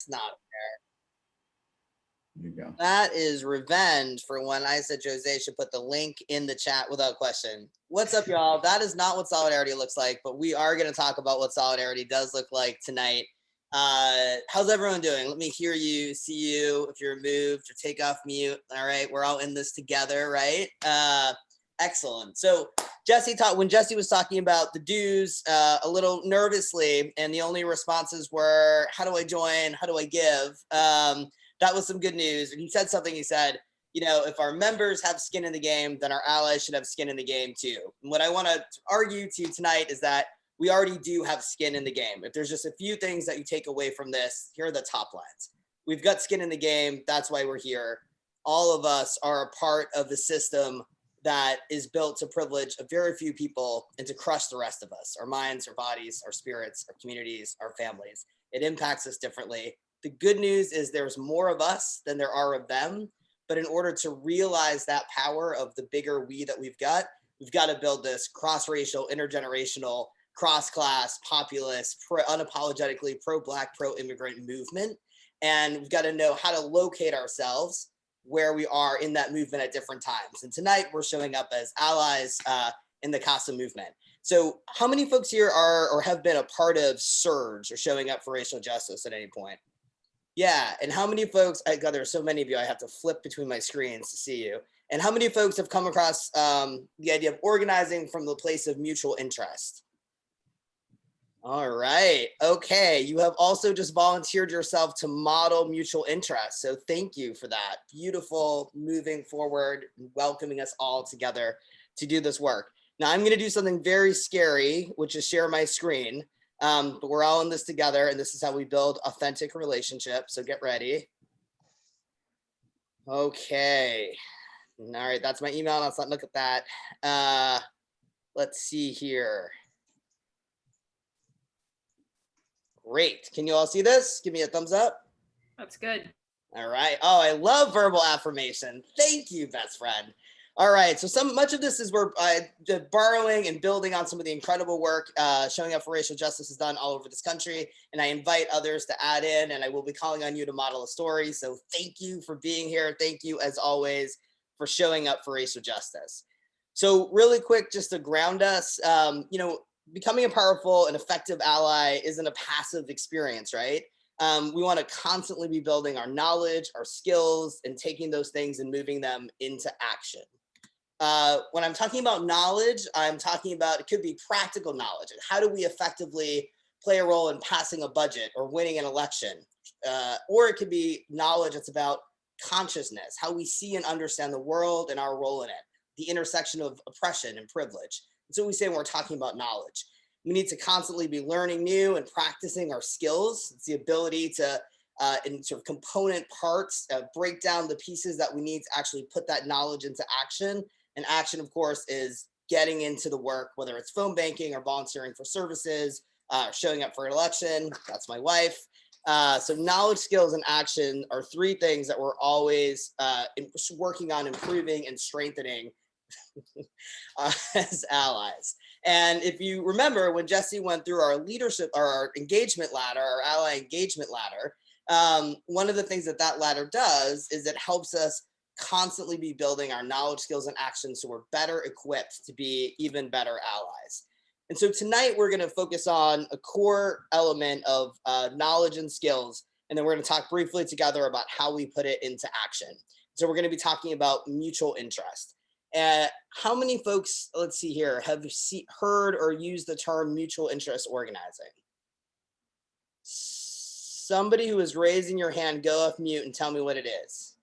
It's not fair. There you go. That is revenge for when I said Jose should put the link in the chat without question. What's up, y'all? That is not what solidarity looks like, but we are going to talk about what solidarity does look like tonight. How's everyone doing? Let me hear you, see you, if you're moved or take off mute. All right, we're all in this together, right? Excellent. So when Jesse was talking about the dues a little nervously, and the only responses were, how do I join? How do I give? That was some good news. And he said something, he said, if our members have skin in the game, then our allies should have skin in the game too. And what I want to argue to you tonight is that we already do have skin in the game. If there's just a few things that you take away from this, here are the top lines. We've got skin in the game. That's why we're here. All of us are a part of the system that is built to privilege a very few people and to crush the rest of us, our minds, our bodies, our spirits, our communities, our families. It impacts us differently. The good news is there's more of us than there are of them. But in order to realize that power of the bigger we that we've got to build this cross-racial, intergenerational, cross-class, populist, unapologetically pro-Black, pro-immigrant movement. And we've got to know how to locate ourselves where we are in that movement at different times. And tonight we're showing up as allies in the CASA movement. So how many folks here are or have been a part of Surge or showing up for racial justice at any point? Yeah, and how many folks, God, there's so many of you, I have to flip between my screens to see you. And how many folks have come across the idea of organizing from the place of mutual interest? All right, okay. You have also just volunteered yourself to model mutual interest. So thank you for that. Beautiful, moving forward, welcoming us all together to do this work. Now I'm gonna do something very scary, which is share my screen. But we're all in this together, and this is how we build authentic relationships. So get ready. Okay. All right, that's my email. Let's not look at that. Let's see here. Great. Can you all see this? Give me a thumbs up. That's good. All right. Oh, I love verbal affirmation. Thank you, best friend. All right, so much of this is we're borrowing and building on some of the incredible work Showing Up for Racial Justice is done all over this country, and I invite others to add in, and I will be calling on you to model a story. So thank you for being here. Thank you, as always, for showing up for racial justice. So really quick, just to ground us, becoming a powerful and effective ally isn't a passive experience, right? We want to constantly be building our knowledge, our skills, and taking those things and moving them into action. When I'm talking about knowledge, I'm talking about, it could be practical knowledge. How do we effectively play a role in passing a budget or winning an election? Or it could be knowledge that's about consciousness, how we see and understand the world and our role in it, the intersection of oppression and privilege. That's what we say when we're talking about knowledge. We need to constantly be learning new and practicing our skills. It's the ability to, in sort of component parts, break down the pieces that we need to actually put that knowledge into action. And action, of course, is getting into the work, whether it's phone banking or volunteering for services, showing up for an election. That's my wife. So knowledge, skills, and action are three things that we're always working on improving and strengthening as allies. And if you remember, when Jesse went through our leadership, or our engagement ladder, our ally engagement ladder, one of the things that ladder does is it helps us constantly be building our knowledge, skills, and actions so we're better equipped to be even better allies. And so tonight we're going to focus on a core element of knowledge and skills, and then we're going to talk briefly together about how we put it into action. So we're going to be talking about mutual interest. How many folks, let's see here, have heard or used the term mutual interest organizing? Somebody who is raising your hand, go off mute and tell me what it is.